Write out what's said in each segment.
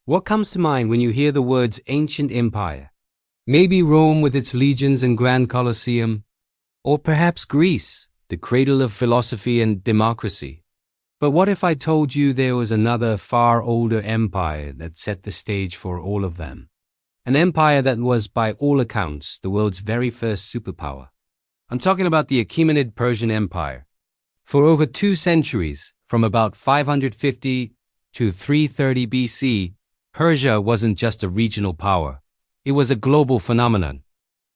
What comes to mind when you hear the words ancient empire? Maybe Rome with its legions and grand Colosseum, or perhaps Greece, the cradle of philosophy and democracy. But what if I told you there was another far older empire that set the stage for all of them? An empire that was, by all accounts, the world's very first superpower. I'm talking about the Achaemenid Persian Empire. For over 2 centuries, from about 550 to 330 BC, Persia wasn't just a regional power. It was a global phenomenon.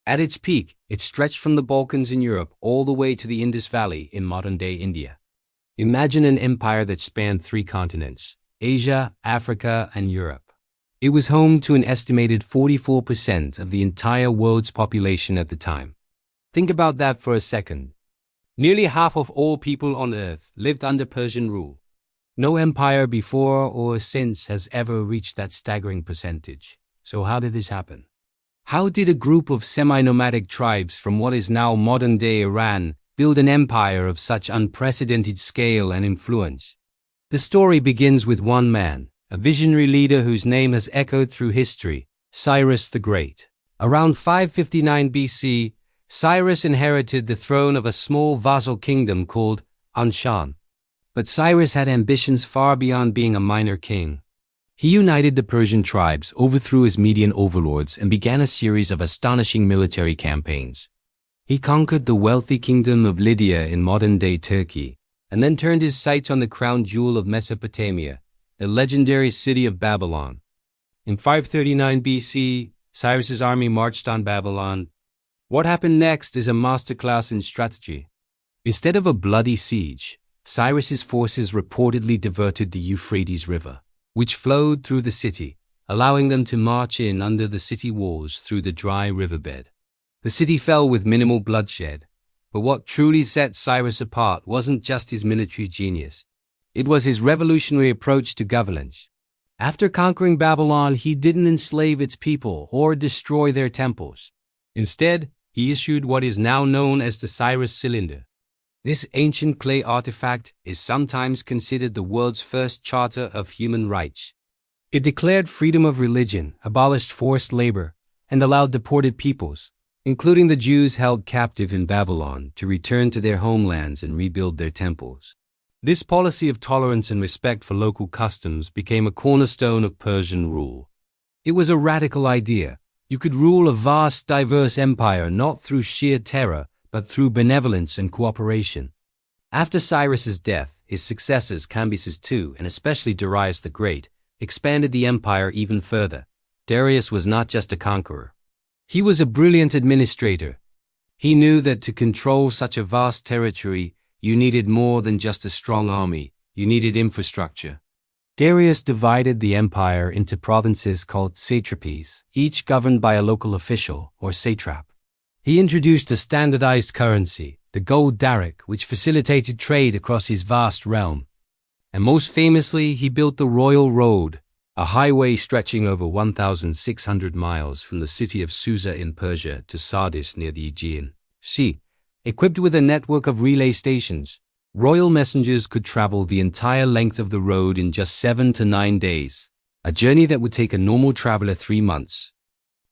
At its peak, it stretched from the Balkans in Europe all the way to the Indus Valley in modern-day India. Imagine an empire that spanned 3 continents, Asia, Africa, and Europe. It was home to an estimated 44% of the entire world's population at the time. Think about that for a second. Nearly half of all people on Earth lived under Persian rule. No empire before or since has ever reached that staggering percentage. So how did this happen? How did a group of semi-nomadic tribes from what is now modern-day Iran build an empire of such unprecedented scale and influence? The story begins with one man, a visionary leader whose name has echoed through history, Cyrus the Great. Around 559 BC, Cyrus inherited the throne of a small vassal kingdom called Anshan. But Cyrus had ambitions far beyond being a minor king. He united the Persian tribes, overthrew his Median overlords, and began a series of astonishing military campaigns. He conquered the wealthy kingdom of Lydia in modern-day Turkey, and then turned his sights on the crown jewel of Mesopotamia, the legendary city of Babylon. In 539 BC, Cyrus's army marched on Babylon. What happened next is a masterclass in strategy. Instead of a bloody siege, Cyrus's forces reportedly diverted the Euphrates River, which flowed through the city, allowing them to march in under the city walls through the dry riverbed. The city fell with minimal bloodshed, but what truly set Cyrus apart wasn't just his military genius. It was his revolutionary approach to governance. After conquering Babylon, he didn't enslave its people or destroy their temples. Instead, he issued what is now known as the Cyrus Cylinder. This ancient clay artifact is sometimes considered the world's first charter of human rights. It declared freedom of religion, abolished forced labor, and allowed deported peoples, including the Jews held captive in Babylon, to return to their homelands and rebuild their temples. This policy of tolerance and respect for local customs became a cornerstone of Persian rule. It was a radical idea. You could rule a vast, diverse empire not through sheer terror, but through benevolence and cooperation. After Cyrus's death, his successors Cambyses II, and especially Darius the Great, expanded the empire even further. Darius was not just a conqueror. He was a brilliant administrator. He knew that to control such a vast territory, you needed more than just a strong army. You needed infrastructure. Darius divided the empire into provinces called satrapies, each governed by a local official or satrap. He introduced a standardized currency, the gold daric, which facilitated trade across his vast realm. And most famously, he built the Royal Road, a highway stretching over 1,600 miles from the city of Susa in Persia to Sardis near the Aegean Sea. Equipped with a network of relay stations, royal messengers could travel the entire length of the road in just 7 to 9 days, a journey that would take a normal traveler 3 months.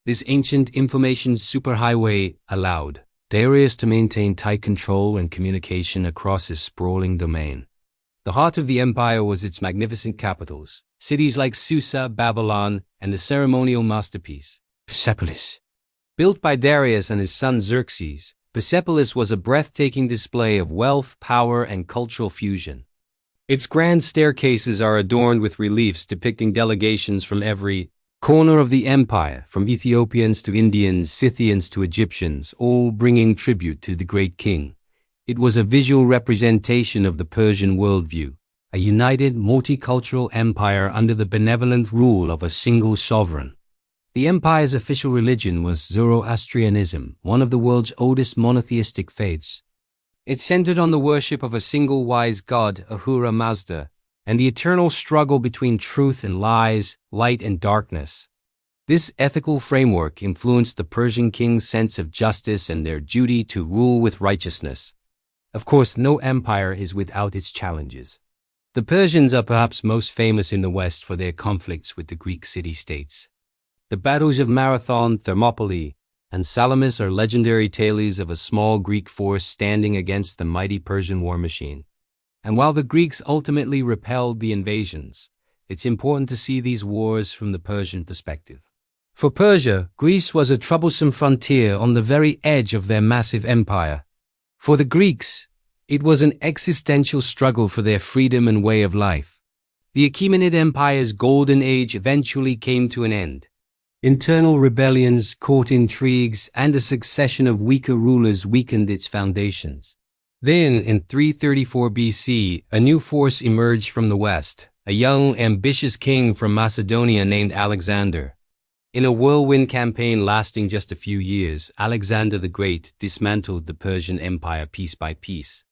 This ancient information superhighway allowed Darius to maintain tight control and communication across his sprawling domain. The heart of the empire was its magnificent capitals, cities like Susa, Babylon, and the ceremonial masterpiece, Persepolis. Built by Darius and his son Xerxes, Persepolis was a breathtaking display of wealth, power, and cultural fusion. Its grand staircases are adorned with reliefs depicting delegations from every corner of the empire, from Ethiopians to Indians, Scythians to Egyptians, all bringing tribute to the great king. It was a visual representation of the Persian worldview, a united, multicultural empire under the benevolent rule of a single sovereign. The empire's official religion was Zoroastrianism, one of the world's oldest monotheistic faiths. It centered on the worship of a single wise god, Ahura Mazda, and the eternal struggle between truth and lies, light and darkness. This ethical framework influenced the Persian king's sense of justice and their duty to rule with righteousness. Of course, no empire is without its challenges. The Persians are perhaps most famous in the West for their conflicts with the Greek city-states. The battles of Marathon, Thermopylae, and Salamis are legendary tales of a small Greek force standing against the mighty Persian war machine. And while the Greeks ultimately repelled the invasions, it's important to see these wars from the Persian perspective. For Persia, Greece was a troublesome frontier on the very edge of their massive empire. For the Greeks, it was an existential struggle for their freedom and way of life. The Achaemenid Empire's golden age eventually came to an end. Internal rebellions, court intrigues, and a succession of weaker rulers weakened its foundations. Then, in 334 BC, a new force emerged from the west, a young, ambitious king from Macedonia named Alexander. In a whirlwind campaign lasting just a few years, Alexander the Great dismantled the Persian Empire piece by piece.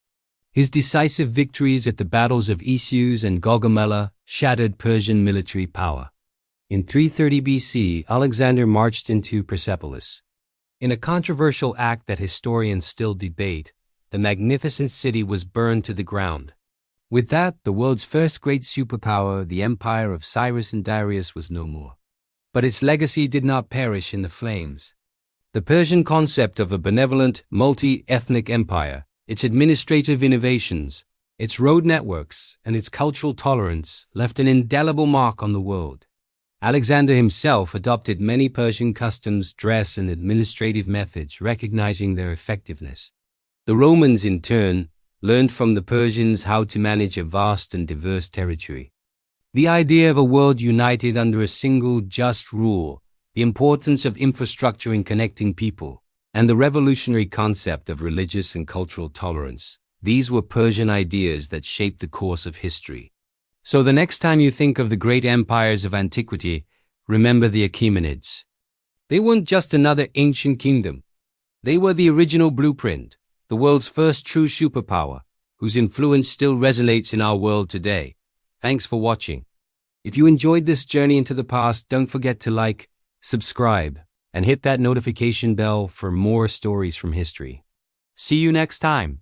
His decisive victories at the battles of Issus and Gaugamela shattered Persian military power. In 330 BC, Alexander marched into Persepolis. In a controversial act that historians still debate, the magnificent city was burned to the ground. With that, the world's first great superpower, the empire of Cyrus and Darius, was no more. But its legacy did not perish in the flames. The Persian concept of a benevolent, multi-ethnic empire, its administrative innovations, its road networks, and its cultural tolerance left an indelible mark on the world. Alexander himself adopted many Persian customs, dress, and administrative methods, recognizing their effectiveness. The Romans, in turn, learned from the Persians how to manage a vast and diverse territory. The idea of a world united under a single just rule, the importance of infrastructure in connecting people, and the revolutionary concept of religious and cultural tolerance, these were Persian ideas that shaped the course of history. So the next time you think of the great empires of antiquity, remember the Achaemenids. They weren't just another ancient kingdom. They were the original blueprint, the world's first true superpower, whose influence still resonates in our world today. Thanks for watching. If you enjoyed this journey into the past, don't forget to like, subscribe, and hit that notification bell for more stories from history. See you next time.